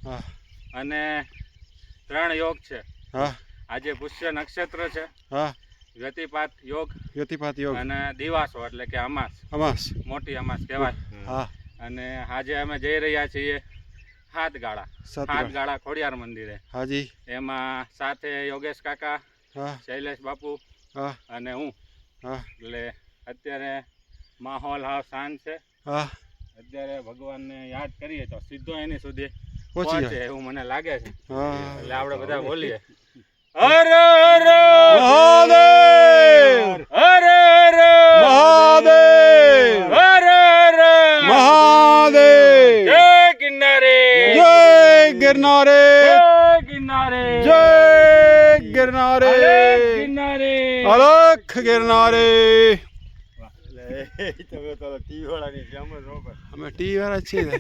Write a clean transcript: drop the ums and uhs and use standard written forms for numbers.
હા અને 3 યોગ છે. હા આજે પુષ્ય નક્ષત્ર છે, હા વ્યતિપાત યોગ વ્યતિપાત યોગ અને દિવાસો એટલે કે અમાસ, અમાસ મોટી અમાસ કહેવાય. હા અને આજે અમે જઈ રહ્યા છીએ હાથગાળા સાતગાળા ખોડિયાર મંદિરે. હાજી એમાં સાથે યોગેશ કાકા, હા શૈલેષ બાપુ હા અને હું. હા એટલે અત્યારે માહોલ હાવ શાંત છે. હા અત્યારે ભગવાનને યાદ કરીએ તો સીધો એની સુધી પહોંચી પહોંચે જાય. એવું મને લાગે છે. હા એટલે આપણે બધા બોલીએ હર હર મહાદેવ હર હર મહાદેવ હર હર મહાદેવ જય ગિરનારે જય ગિરનારે જય ગિરનારે જય ગિરનારે અલગ ગિરનારે અલખ ગિરનારે તમે તો ટીવી વાળાની જેમ જ અમે ટી વાળા છીએ